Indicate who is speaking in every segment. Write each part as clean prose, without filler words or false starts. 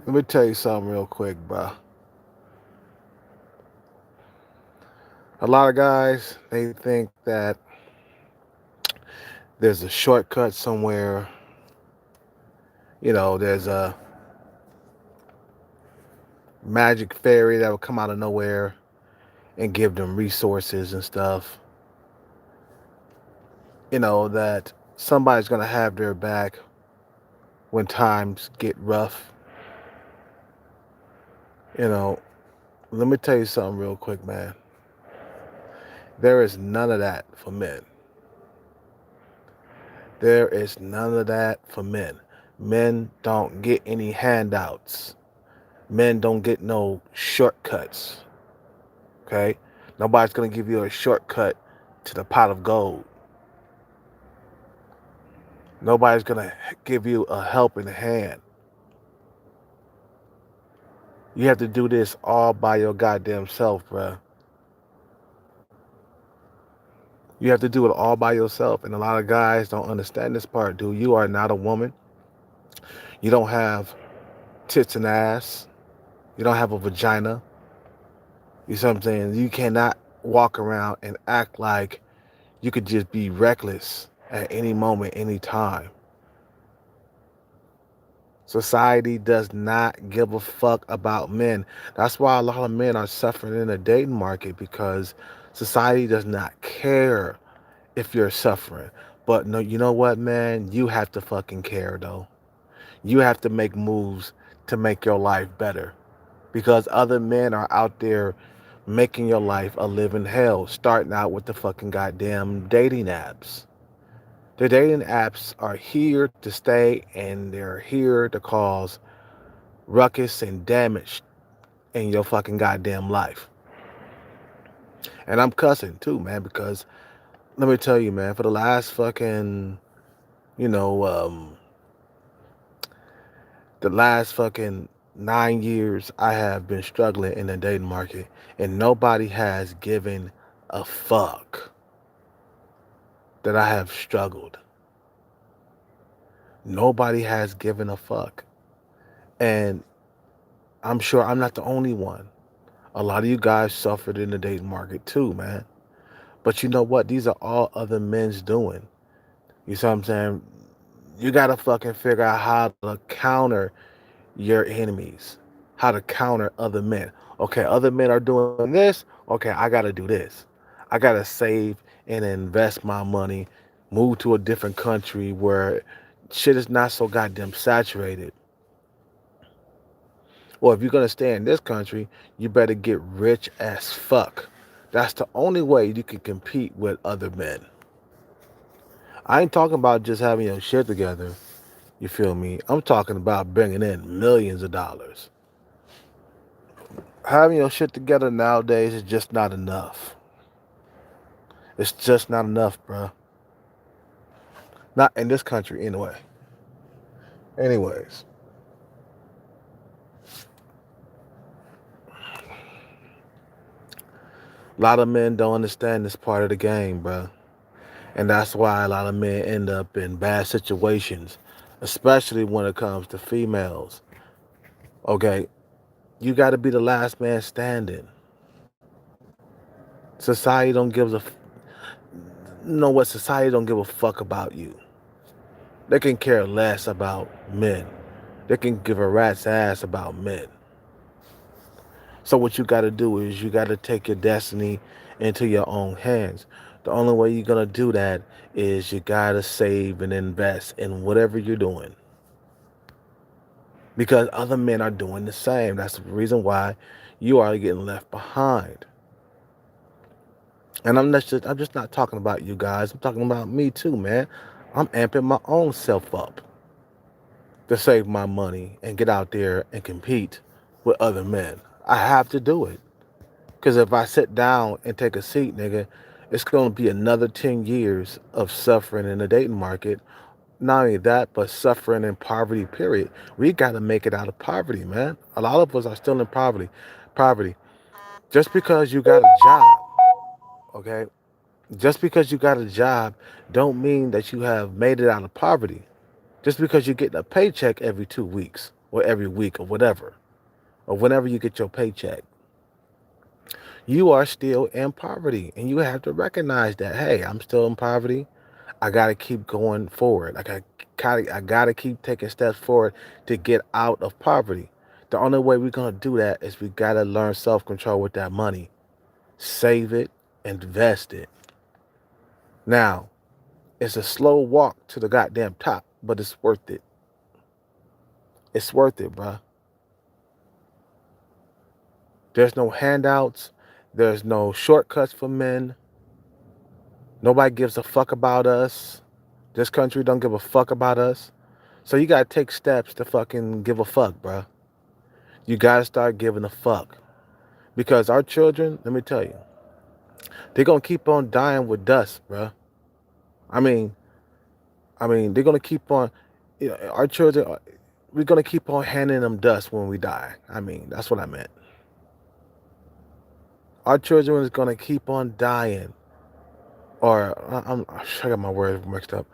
Speaker 1: Let me tell you something real quick, bro. A lot of guys, they think that there's a shortcut somewhere. There's a magic fairy that will come out of nowhere and give them resources and stuff. That somebody's going to have their back when times get rough. You know, Let me tell you something real quick, man. There is none of that for men. There is none of that for men. Men don't get any handouts. Men don't get no shortcuts. Okay? Nobody's going to give you a shortcut to the pot of gold. Nobody's going to give you a helping hand. You have to do this all by your goddamn self, bruh. You have to do it all by yourself. And a lot of guys don't understand this part, dude. You are not a woman. You don't have tits and ass. You don't have a vagina. You see what I'm saying? You cannot walk around and act like you could just be reckless at any moment, any time. Society does not give a fuck about men. That's why a lot of men are suffering in the dating market, because society does not care if you're suffering. But no, you know what, man? You have to fucking care, though. You have to make moves to make your life better, because other men are out there making your life a living hell, starting out with the fucking goddamn dating apps. The dating apps are here to stay, and they're here to cause ruckus and damage in your fucking goddamn life. And I'm cussing too, man, because let me tell you, man, for the last fucking, you know, the last fucking 9 years, I have been struggling in the dating market, and nobody has given a fuck that I have struggled. Nobody has given a fuck. And I'm sure I'm not the only one. A lot of you guys suffered in the dating market too, man. But you know what? These are all other men's doing. You see what I'm saying? You gotta fucking figure out how to counter your enemies, how to counter other men. Okay, other men are doing this. Okay, I gotta do this. I gotta save and invest my money, move to a different country where shit is not so goddamn saturated. Or if you're gonna stay in this country, you better get rich as fuck. That's the only way you can compete with other men. I ain't talking about just having your shit together. You feel me? I'm talking about bringing in millions of dollars. Having your shit together nowadays is just not enough. It's just not enough, bro. Not in this country, anyway. Anyways, a lot of men don't understand this part of the game, bro. And that's why a lot of men end up in bad situations, especially when it comes to females. Okay, you got to be the last man standing. Society don't give a know what society don't give a fuck about you. They can care less about men. They can give a rat's ass about men. So what you got to do is you got to take your destiny into your own hands. The only way you're going to do that is you got to save and invest in whatever you're doing. Because other men are doing the same. That's the reason why you are getting left behind. And I'm just not talking about you guys. I'm talking about me too, man. I'm amping my own self up to save my money and get out there and compete with other men. I have to do it. Because if I sit down and take a seat, nigga, it's going to be another 10 years of suffering in the dating market. Not only that, but suffering in poverty, period. We got to make it out of poverty, man. A lot of us are still in poverty. Poverty. Just because you got a job, okay? Just because you got a job don't mean that you have made it out of poverty. Just because you're getting a paycheck every 2 weeks. or every week or whatever, or whenever you get your paycheck, you are still in poverty. And you have to recognize that, hey, I'm still in poverty. I got to keep going forward. I got to keep taking steps forward to get out of poverty. The only way we're going to do that is we got to learn self control with that money. Save it, invest it. Now, it's a slow walk to the goddamn top, but it's worth it. It's worth it, bruh. There's no handouts. There's no shortcuts for men. Nobody gives a fuck about us. This country don't give a fuck about us. So you gotta take steps to fucking give a fuck, bruh. You gotta start giving a fuck. Because our children, let me tell you, they're gonna keep on dying with dust, bruh. I mean, they're gonna keep on, our children, we're gonna keep on handing them dust when we die. I mean, that's what I meant. Our children is gonna keep on dying. Or I got my words mixed up.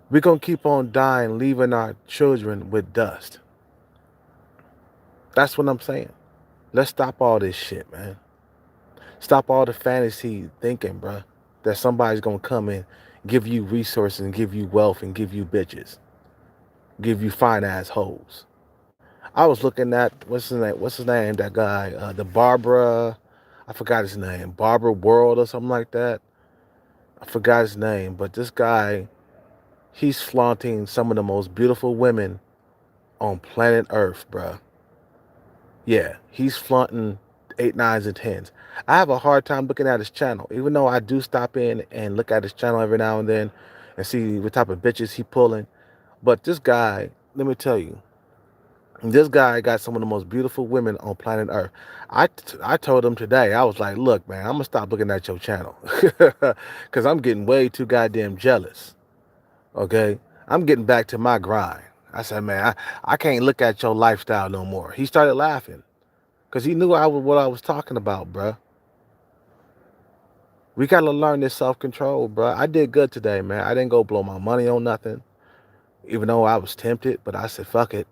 Speaker 1: We're gonna keep on dying, leaving our children with dust. That's what I'm saying. Let's stop all this shit, man. Stop all the fantasy thinking, bruh, that somebody's gonna come in, give you resources and give you wealth and give you bitches, give you fine ass hoes. I was looking at what's his name? What's his name? That guy, the Barbara, I forgot his name, Barbara World or something like that. I forgot his name, but this guy, he's flaunting some of the most beautiful women on planet Earth, bruh. Yeah, he's flaunting eight, nines, and tens. I have a hard time looking at his channel, even though I do stop in and look at his channel every now and then and see what type of bitches he pulling. But this guy, let me tell you, this guy got some of the most beautiful women on planet Earth. I told him today, I was like, look, man, I'm gonna stop looking at your channel because I'm getting way too goddamn jealous. Okay, I'm getting back to my grind. I said, man, I can't look at your lifestyle no more. He started laughing. Because he knew what I was talking about, bruh. We got to learn this self-control, bruh. I did good today, man. I didn't go blow my money on nothing, even though I was tempted. But I said, fuck it.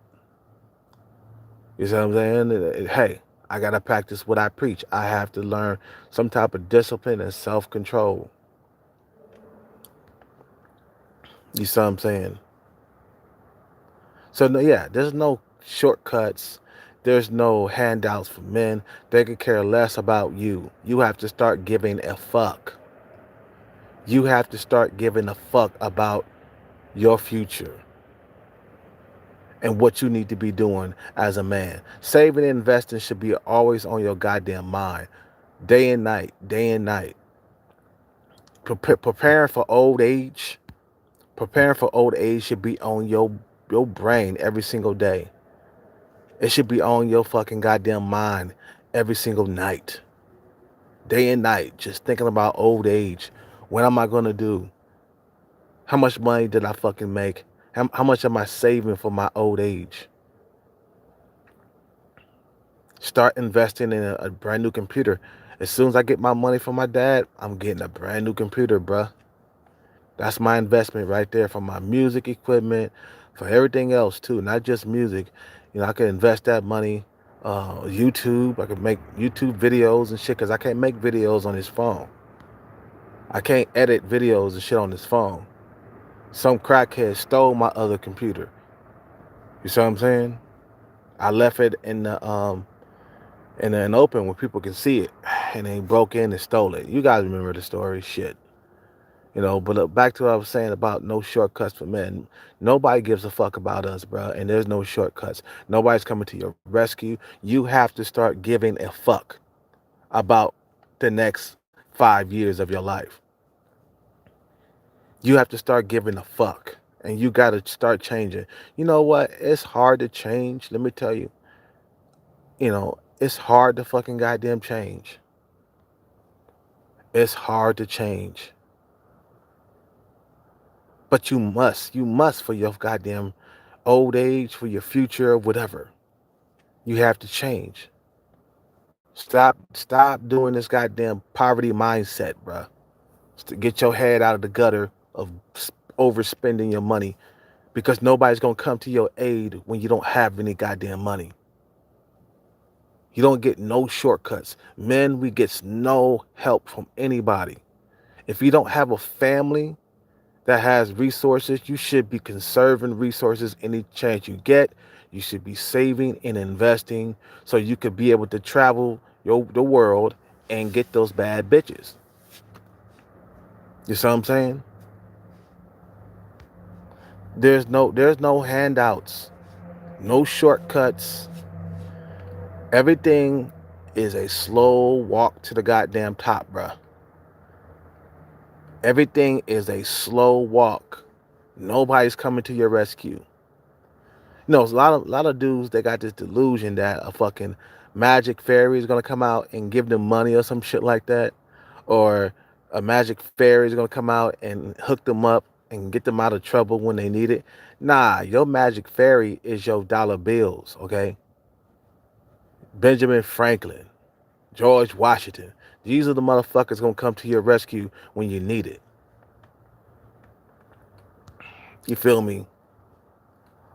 Speaker 1: You see what I'm saying? Hey, I got to practice what I preach. I have to learn some type of discipline and self-control. You see what I'm saying? So, no, yeah, there's no shortcuts. There's no handouts for men. They could care less about you. You have to start giving a fuck. You have to start giving a fuck about your future and what you need to be doing as a man. Saving and investing should be always on your goddamn mind, day and night, day and night. Preparing for old age, preparing for old age should be on your brain every single day. It should be on your fucking goddamn mind every single night, day and night, just thinking about old age. What am I gonna do? How much money did I fucking make? How much am I saving for my old age? Start investing in a brand new computer. As soon as I get my money from my dad, I'm getting a brand new computer, bruh. That's my investment right there for my music equipment, for everything else too, not just music. I can invest that money. YouTube, I can make YouTube videos and shit because I can't make videos on this phone. I can't edit videos and shit on this phone. Some crackhead stole my other computer. You see what I'm saying? I left it in an open where people can see it, and they broke in and stole it. You guys remember the story, shit. But back to what I was saying about no shortcuts for men. Nobody gives a fuck about us, bro, and there's no shortcuts. Nobody's coming to your rescue. You have to start giving a fuck about the next 5 years of your life. You have to start giving a fuck, and you got to start changing. You know what? It's hard to change. Let me tell you. It's hard to fucking goddamn change. It's hard to change. But you must for your goddamn old age, for your future, whatever. You have to change. Stop doing this goddamn poverty mindset, bruh. Get your head out of the gutter of overspending your money because nobody's gonna come to your aid when you don't have any goddamn money. You don't get no shortcuts. Men, we get no help from anybody. If you don't have a family that has resources, you should be conserving resources any chance you get. You should be saving and investing so you could be able to travel the world and get those bad bitches. You see what I'm saying? There's no handouts, no shortcuts. Everything is a slow walk to the goddamn top, bruh. Everything is a slow walk. Nobody's coming to your rescue. It's a lot of dudes that got this delusion that a fucking magic fairy is gonna come out and give them money or some shit like that, or a magic fairy is gonna come out and hook them up and get them out of trouble when they need it. Nah, your magic fairy is your dollar bills, okay? Benjamin Franklin, George Washington. These are the motherfuckers gonna come to your rescue when you need it. You feel me?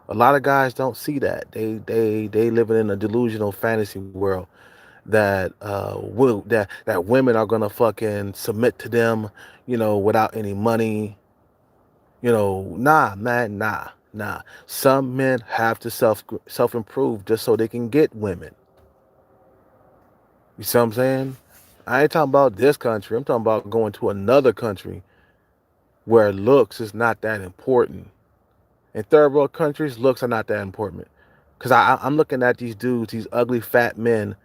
Speaker 1: A lot of guys don't see that. They living in a delusional fantasy world that that women are gonna fucking submit to them, without any money. Nah, man, nah. Some men have to self improve just so they can get women. You see what I'm saying? I ain't talking about this country. I'm talking about going to another country where looks is not that important. In third world countries, looks are not that important. Cause I'm looking at these dudes, these ugly fat men,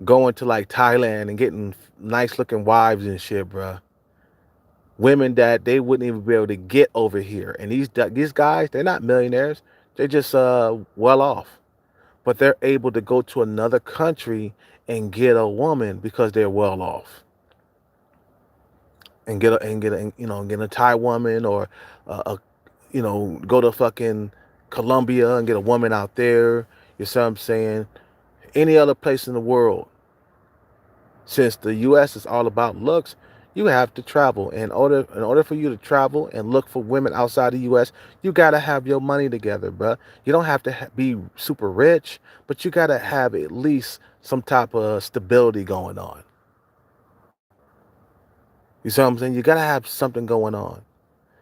Speaker 1: going to like Thailand and getting nice looking wives and shit, bruh. Women that they wouldn't even be able to get over here. And these guys, they're not millionaires. They're just well off. But they're able to go to another country and get a woman because they're well off. And get a Thai woman, or go to fucking Colombia and get a woman out there. You see what I'm saying? Any other place in the world. Since the US is all about looks, you have to travel. In order for you to travel and look for women outside the US, you gotta have your money together, bruh. You don't have to be super rich, but you gotta have at least some type of stability going on. You see what I'm saying? You gotta have something going on.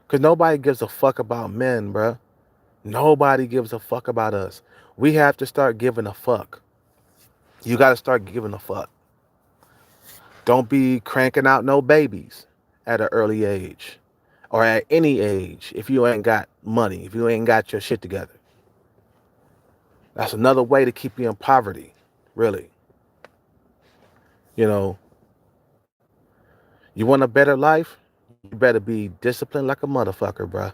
Speaker 1: Cause nobody gives a fuck about men, bruh. Nobody gives a fuck about us. We have to start giving a fuck. You gotta start giving a fuck. Don't be cranking out no babies at an early age, or at any age, if you ain't got money, if you ain't got your shit together. That's another way to keep you in poverty, really. You know, you want a better life? You better be disciplined like a motherfucker, bruh.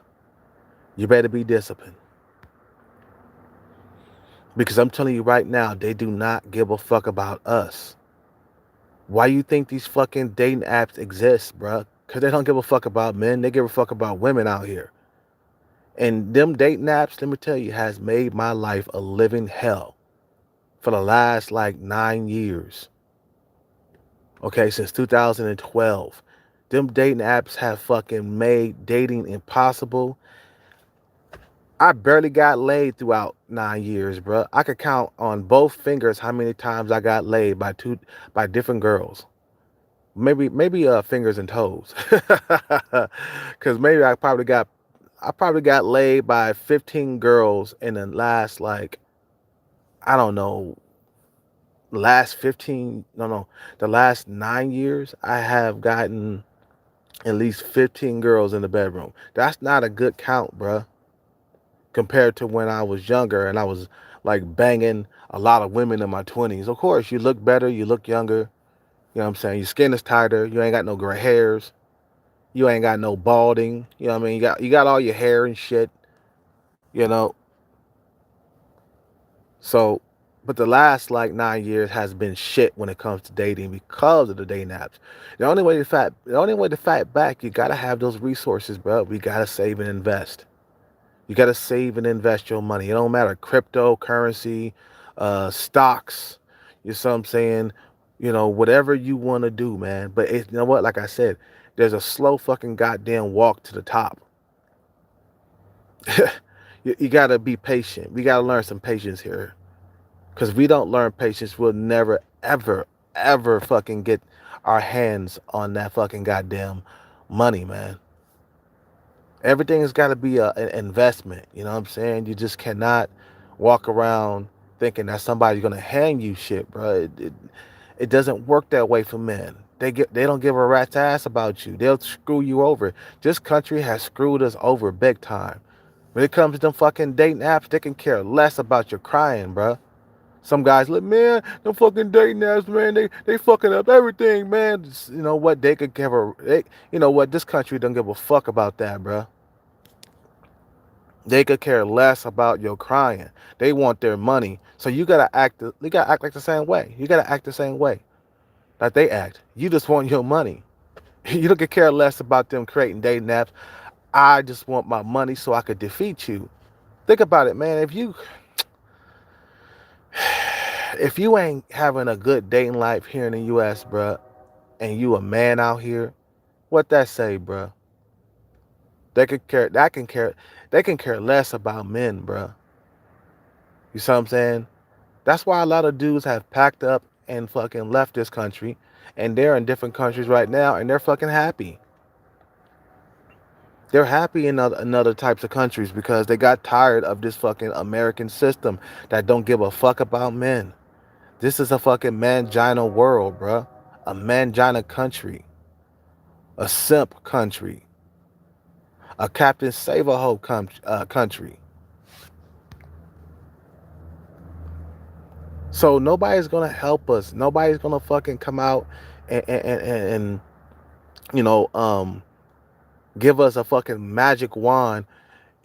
Speaker 1: You better be disciplined. Because I'm telling you right now, they do not give a fuck about us. Why you think these fucking dating apps exist, bruh? Because they don't give a fuck about men. They give a fuck about women out here. And them dating apps, let me tell you, has made my life a living hell for the last like 9 years. Okay, since 2012. Them dating apps have fucking made dating impossible. I barely got laid throughout 9 years, bro. I could count on both fingers how many times I got laid by different girls. Maybe fingers and toes. Cause maybe I probably got laid by 15 girls in the last, like, I don't know, last 15, no, the last 9 years. I have gotten at least 15 girls in the bedroom. That's not a good count, bruh, compared to when I was younger and I was like banging a lot of women in my 20s. Of course, you look better, you look younger. You know what I'm saying? Your skin is tighter. You ain't got no gray hairs. You ain't got no balding. You know what I mean? You got all your hair and shit. You know. So, but the last like 9 years has been shit when it comes to dating because of the dating apps. The only way to fight back, you gotta have those resources, bro. We gotta save and invest. You gotta save and invest your money. It don't matter cryptocurrency, stocks. You know what I'm saying? Whatever you want to do, man. But you know what? Like I said, there's a slow fucking goddamn walk to the top. You You gotta be patient. We gotta learn some patience here. Cause we don't learn patience, we'll never, ever, ever fucking get our hands on that fucking goddamn money, man. Everything has got to be an investment. You know what I'm saying? You just cannot walk around thinking that somebody's gonna hand you shit, bro. It doesn't work that way for men. They don't give a rat's ass about you. They'll screw you over. This country has screwed us over big time. When it comes to them fucking dating apps, they can care less about your crying, bro. Some guys like, man, them fucking dating apps, man, they fucking up everything, man. You know what? They could give you know what? This country don't give a fuck about that, bro. They could care less about your crying. They want their money. So you gotta act like the same way. You gotta act the same way that they act. You just want your money. You don't care less about them creating dating apps. I just want my money so I could defeat you. Think about it, man. If you ain't having a good dating life here in the US, bruh, and you a man out here, what that say, bruh? They can care less about men, bruh. You see what I'm saying? That's why a lot of dudes have packed up and fucking left this country, and they're in different countries right now, and they're fucking happy. They're happy in other types of countries because they got tired of this fucking American system that don't give a fuck about men. This is a fucking mangina world, bruh. A mangina country. A simp country. A Captain Save a Hoe country. So nobody's gonna help us. Nobody's gonna fucking come out and you know give us a fucking magic wand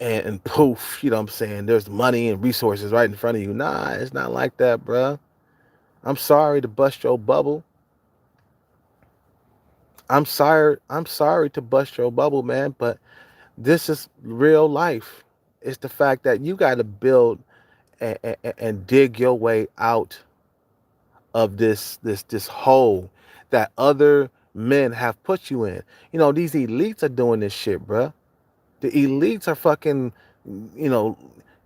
Speaker 1: and poof, you know what I'm saying? There's money and resources right in front of you. Nah, it's not like that, bruh. I'm sorry to bust your bubble. I'm sorry to bust your bubble, man, but this is real life. It's the fact that you got to build and dig your way out of this hole that other men have put you in. You know, these elites are doing this shit, bruh. The elites are fucking, you know,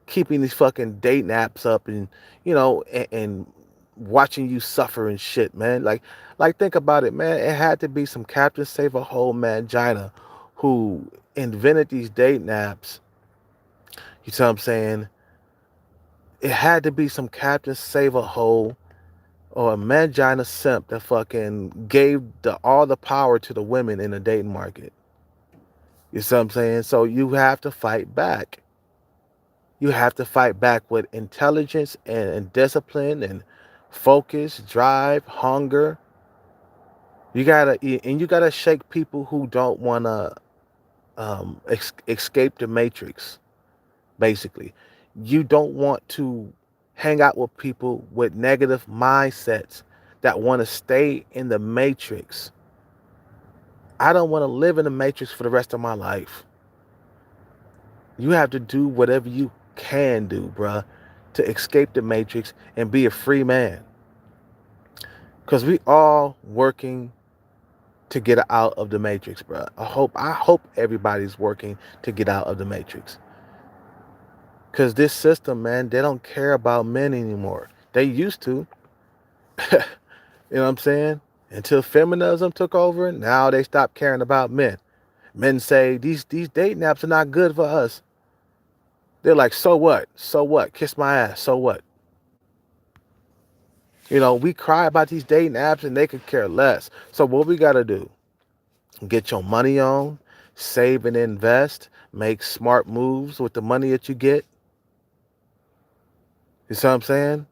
Speaker 1: keeping these fucking dating apps up and, you know, and watching you suffer and shit, man. Like think about it, man. It had to be some Captain Save a Whole Mangina who invented these dating apps. You see what I'm saying? It had to be some Captain Save a Hole or a Mangina simp that fucking gave all the power to the women in the dating market. You see what I'm saying? So you have to fight back. You have to fight back with intelligence and discipline and focus, drive, hunger. You gotta shake people who don't wanna escape the matrix. Basically, you don't want to hang out with people with negative mindsets that want to stay in the matrix. I don't want to live in the matrix for the rest of my life. You have to do whatever you can do, bruh, to escape the matrix and be a free man. Cause we all working to get out of the matrix, bruh. I hope everybody's working to get out of the matrix. Cause this system, man, they don't care about men anymore. They used to. You know what I'm saying? Until feminism took over, now they stopped caring about men. Men say these dating apps are not good for us. They're like, so what? So what? Kiss my ass. So what? You know, we cry about these dating apps and they could care less. So what we gotta do? Get your money on, save and invest, make smart moves with the money that you get. You see what I'm saying?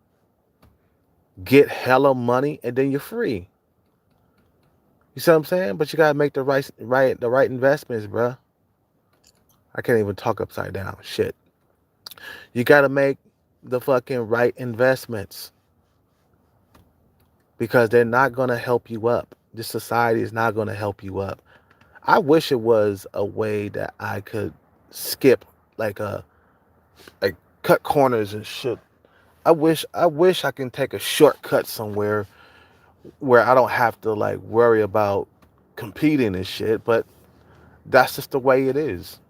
Speaker 1: Get hella money and then you're free. You see what I'm saying? But you gotta make the right investments, bruh. I can't even talk upside down. Shit. You gotta make the fucking right investments because they're not gonna help you up. This society is not gonna help you up. I wish it was a way that I could skip like like cut corners and shit. I wish I can take a shortcut somewhere where I don't have to like worry about competing and shit, but that's just the way it is.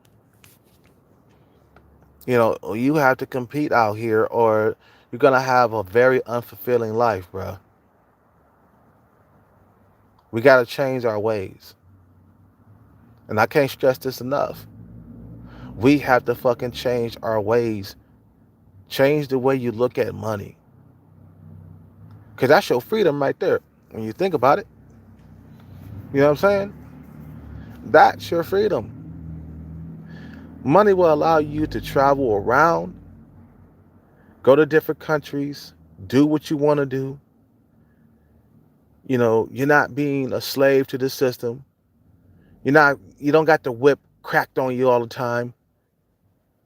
Speaker 1: You have to compete out here, or you're gonna have a very unfulfilling life, bro. We gotta change our ways, and I can't stress this enough. We have to fucking change our ways. Change the way you look at money, cause that's your freedom right there. When you think about it, you know what I'm saying? That's your freedom. Money will allow you to travel around, go to different countries, do what you want to do. You're not being a slave to the system. You don't got the whip cracked on you all the time.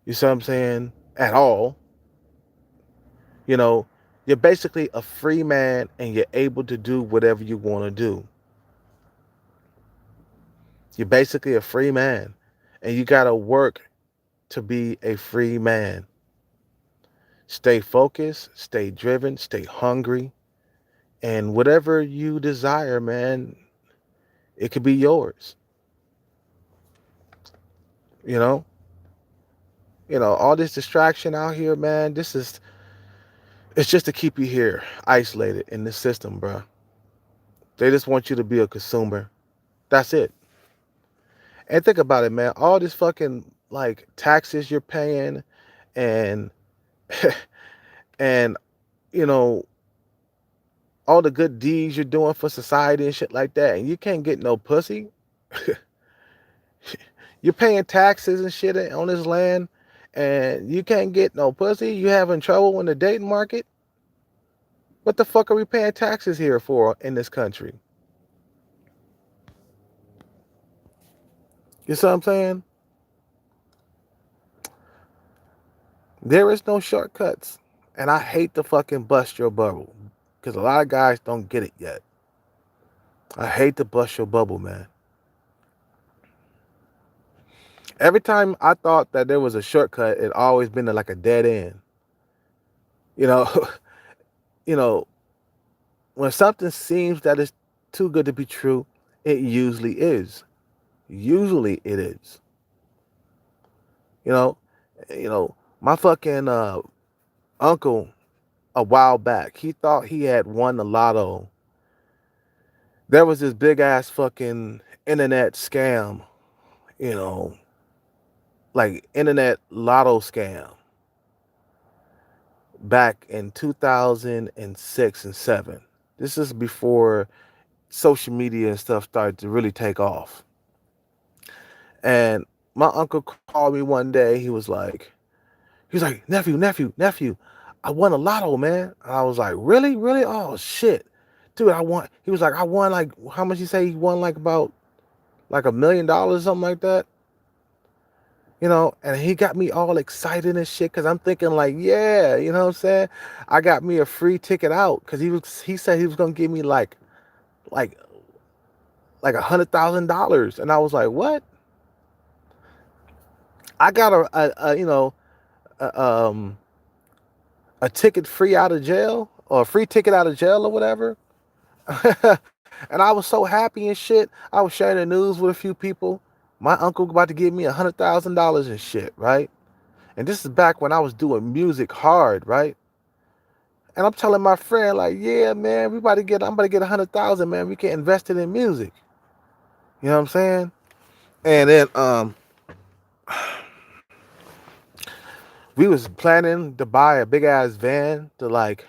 Speaker 1: You see what I'm saying? At all. You know, you're basically a free man and you're able to do whatever you want to do. You're basically a free man and you got to work to be a free man. Stay focused, stay driven, stay hungry, and whatever you desire, man, it could be yours. You know, all this distraction out here, man. It's just to keep you here, isolated in this system, bro. They just want you to be a consumer. That's it. And think about it, man. All this fucking like taxes you're paying, and and you know all the good deeds you're doing for society and shit like that, and you can't get no pussy. You're paying taxes and shit on this land, and you can't get no pussy. You having trouble in the dating market. What the fuck are we paying taxes here for in this country? You see what I'm saying? There is no shortcuts. And I hate to fucking bust your bubble. Because a lot of guys don't get it yet. I hate to bust your bubble, man. Every time I thought that there was a shortcut, it always been like a dead end. You know, you know, when something seems that it's too good to be true, it usually is. Usually it is. You know, my fucking uncle a while back, he thought he had won the lotto. There was this big ass fucking internet scam, you know, like internet lotto scam back in 2006 and 7. This is before social media and stuff started to really take off. And my uncle called me one day. He was like, nephew, I won a lotto, man. And I was like, really? Really? Oh, shit. Dude, I won. He was like, I won like, how much he say he won like about like $1 million, something like that. And he got me all excited and shit because I'm thinking like, yeah, you know what I'm saying? I got me a free ticket out because he said he was gonna give me like like $100,000. And I was like, what? I got a a ticket free out of jail, or a free ticket out of jail or whatever. And I was so happy and shit. I was sharing the news with a few people. My uncle about to give me $100,000 and shit, right? And this is back when I was doing music hard, right? And I'm telling my friend, like, yeah, man, I'm about to get 100,000, man. We can invest it in music. You know what I'm saying? And then we was planning to buy a big ass van to like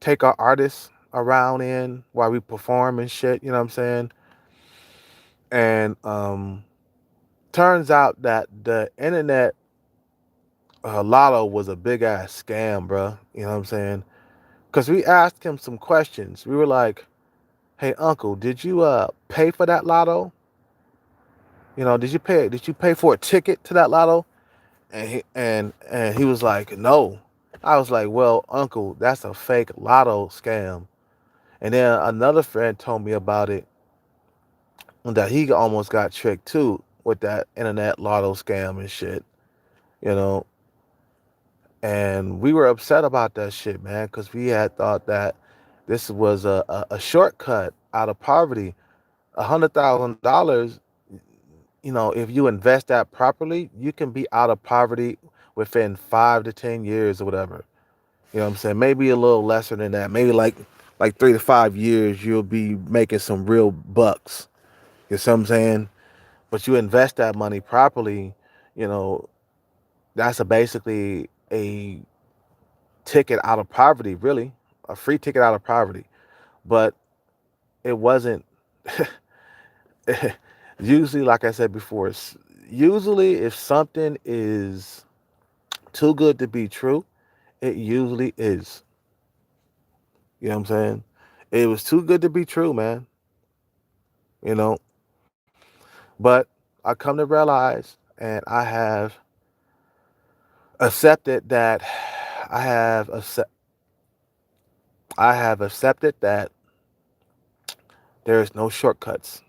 Speaker 1: take our artists around in while we perform and shit, you know what I'm saying? And turns out that the internet lotto was a big ass scam, bro. You know what I'm saying? Because we asked him some questions. We were like, hey uncle, did you pay for that lotto? Did you pay for a ticket to that lotto? And he was like, no. I was like, well, uncle, that's a fake lotto scam. And then another friend told me about it, that he almost got tricked too with that internet lotto scam and shit, you know. And we were upset about that shit, man, because we had thought that this was a shortcut out of poverty. $100,000, if you invest that properly, you can be out of poverty within 5 to 10 years or whatever. You know what I'm saying? Maybe a little lesser than that. Maybe like 3 to 5 years, you'll be making some real bucks. You see what I'm saying? But you invest that money properly, you know, that's basically a ticket out of poverty, really, a free ticket out of poverty. But it wasn't. Usually, like I said before, usually if something is too good to be true, it usually is. You know what I'm saying? It was too good to be true, man. You know, but I come to realize, and accepted that I have accept, I have accepted that there is no shortcuts.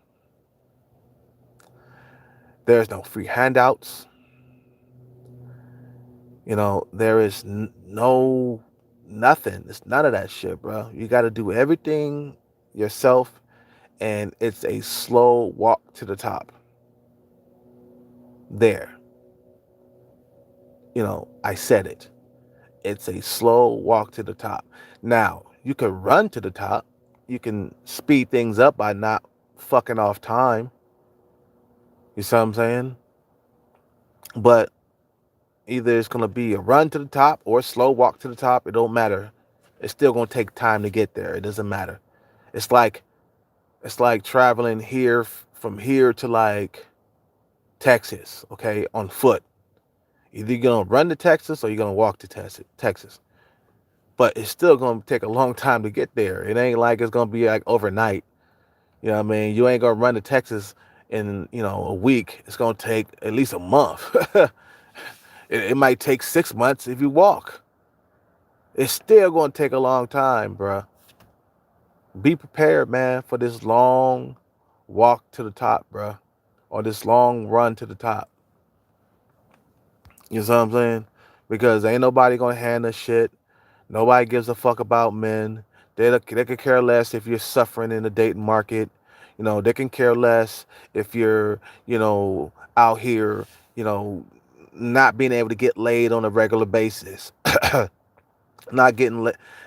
Speaker 1: There's no free handouts. There is no nothing. It's none of that shit, bro. You got to do everything yourself, and it's a slow walk to the top. There, I said it. It's a slow walk to the top. Now, you can run to the top. You can speed things up by not fucking off time. You see what I'm saying? But either it's gonna be a run to the top or a slow walk to the top. It don't matter. It's still gonna take time to get there. It doesn't matter. It's like traveling from here to like Texas, okay, on foot. Either you're gonna run to Texas or you're gonna walk to Texas. But it's still gonna take a long time to get there. It ain't like it's gonna be like overnight. You know what I mean? You ain't gonna run to Texas in, a week. It's gonna take at least a month. It might take 6 months if you walk. It's still gonna take a long time, bruh. Be prepared, man, for this long walk to the top, bruh. Or this long run to the top. You know what I'm saying? Because ain't nobody gonna handle shit. Nobody gives a fuck about men. They could care less if you're suffering in the dating market. They can care less if you're, out here, not being able to get laid on a regular basis. Not getting,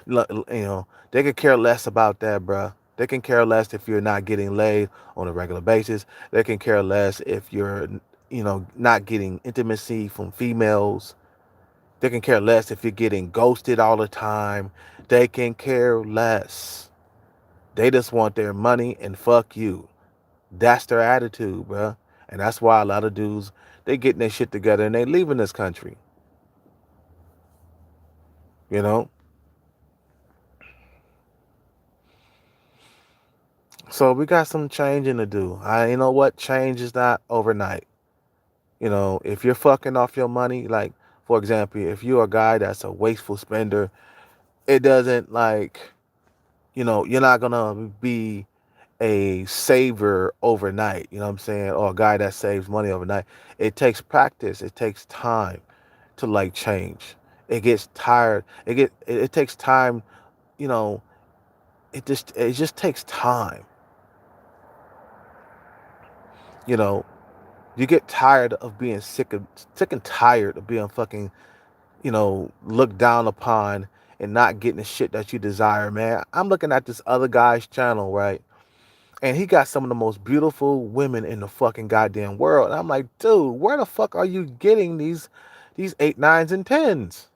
Speaker 1: they could care less about that, bruh. They can care less if you're not getting laid on a regular basis. They can care less if you're, not getting intimacy from females. They can care less if you're getting ghosted all the time. They can care less. They just want their money and fuck you. That's their attitude, bruh. And that's why a lot of dudes, they getting their shit together and they leaving this country. You know? So we got some changing to do. You know what? Change is not overnight. If you're fucking off your money, like, for example, if you're a guy that's a wasteful spender, it doesn't you're not gonna be a saver overnight, you know what I'm saying? Or a guy that saves money overnight. It takes practice. It takes time to like change. It gets tired. It takes time, you know, it just takes time. You know, you get tired of being sick and tired of being fucking, looked down upon and not getting the shit that you desire, man. I'm looking at this other guy's channel, right? And he got some of the most beautiful women in the fucking goddamn world. And I'm like, dude, where the fuck are you getting these 8, 9s, and 10s?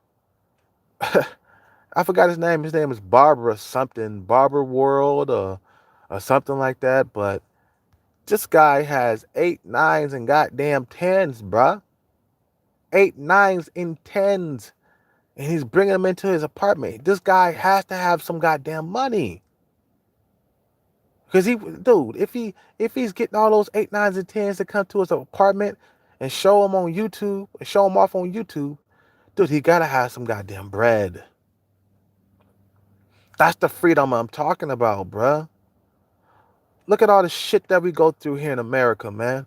Speaker 1: I forgot his name. His name is Barbara something, Barbara World or something like that. But this guy has 8, 9s, and goddamn 10s, bruh. 8, 9s, and 10s. And he's bringing them into his apartment. This guy has to have some goddamn money. Cause if he's getting all those 8, 9s, and 10s to come to his apartment and show him on YouTube, show him off on YouTube, dude, he gotta have some goddamn bread. That's the freedom I'm talking about, bruh. Look at all the shit that we go through here in America, man.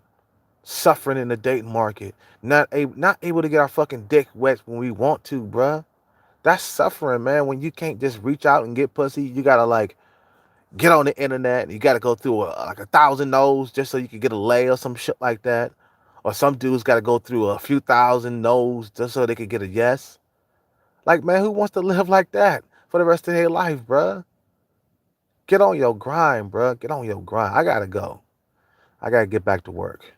Speaker 1: Suffering in the dating market, not able to get our fucking dick wet when we want to, bruh. That's suffering, man. When you can't just reach out and get pussy, you gotta like get on the internet and you got to go through like 1,000 no's just so you can get a lay or some shit like that. Or some dudes got to go through a few thousand no's just so they could get a yes. Like, man, who wants to live like that for the rest of their life, bruh? Get on your grind, bruh. Get on your grind. I gotta go. I gotta get back to work.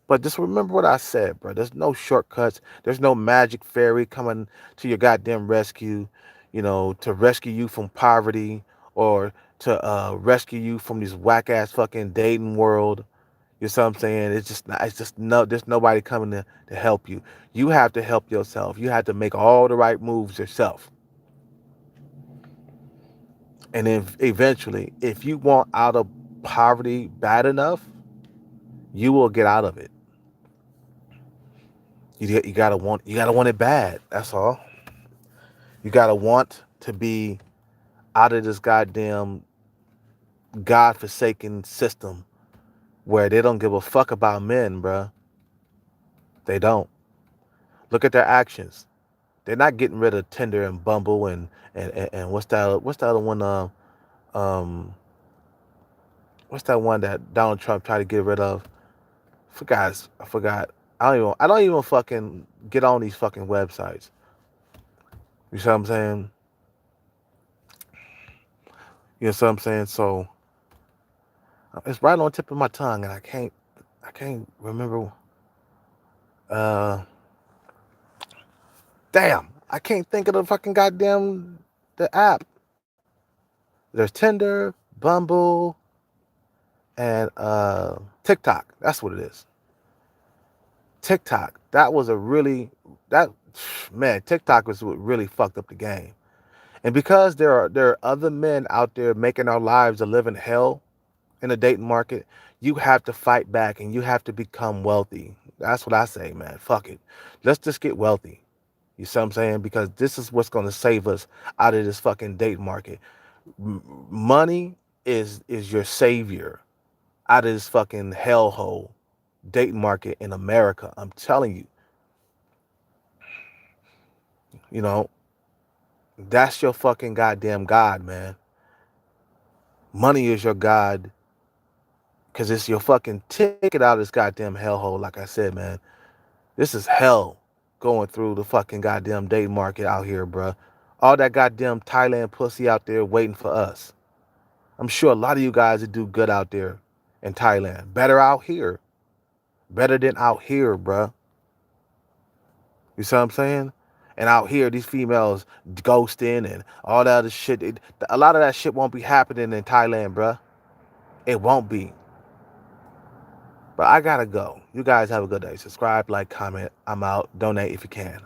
Speaker 1: But just remember what I said, bro. There's no shortcuts. There's no magic fairy coming to your goddamn rescue, to rescue you from poverty or to rescue you from this whack ass fucking dating world. You know what I'm saying? It's just no, there's nobody coming to help you. You have to help yourself. You have to make all the right moves yourself. And then eventually, if you want out of poverty bad enough, you will get out of it. You gotta want it bad. That's all. You gotta want to be out of this goddamn godforsaken system where they don't give a fuck about men, bruh. They don't. Look at their actions. They're not getting rid of Tinder and Bumble and what's that other one? Um, what's that one that Donald Trump tried to get rid of? I forgot. I don't even fucking get on these fucking websites. You see what I'm saying? You know what I'm saying? So it's right on the tip of my tongue, and I can't remember. Uh, Damn, I can't think of the fucking goddamn the app. There's Tinder, Bumble, and TikTok. That's what it is. TikTok. That was a really that man. TikTok was what really fucked up the game. And because there are other men out there making our lives a living hell in the dating market, you have to fight back and you have to become wealthy. That's what I say, man. Fuck it. Let's just get wealthy. You see what I'm saying? Because this is what's going to save us out of this fucking dating market. Money is your savior out of this fucking hellhole dating market in America. I'm telling you, you know, that's your fucking goddamn God, man. Money is your God because it's your fucking ticket out of this goddamn hellhole. Like I said, man, this is hell going through the fucking goddamn dating market out here, bruh. All that goddamn Thailand pussy out there waiting for us. I'm sure a lot of you guys would do good out there in Thailand. Better out here. Better than out here, bruh. You see what I'm saying? And out here, these females ghosting and all that other shit. A lot of that shit won't be happening in Thailand, bruh. It won't be. But I gotta go. You guys have a good day. Subscribe, like, comment. I'm out. Donate if you can.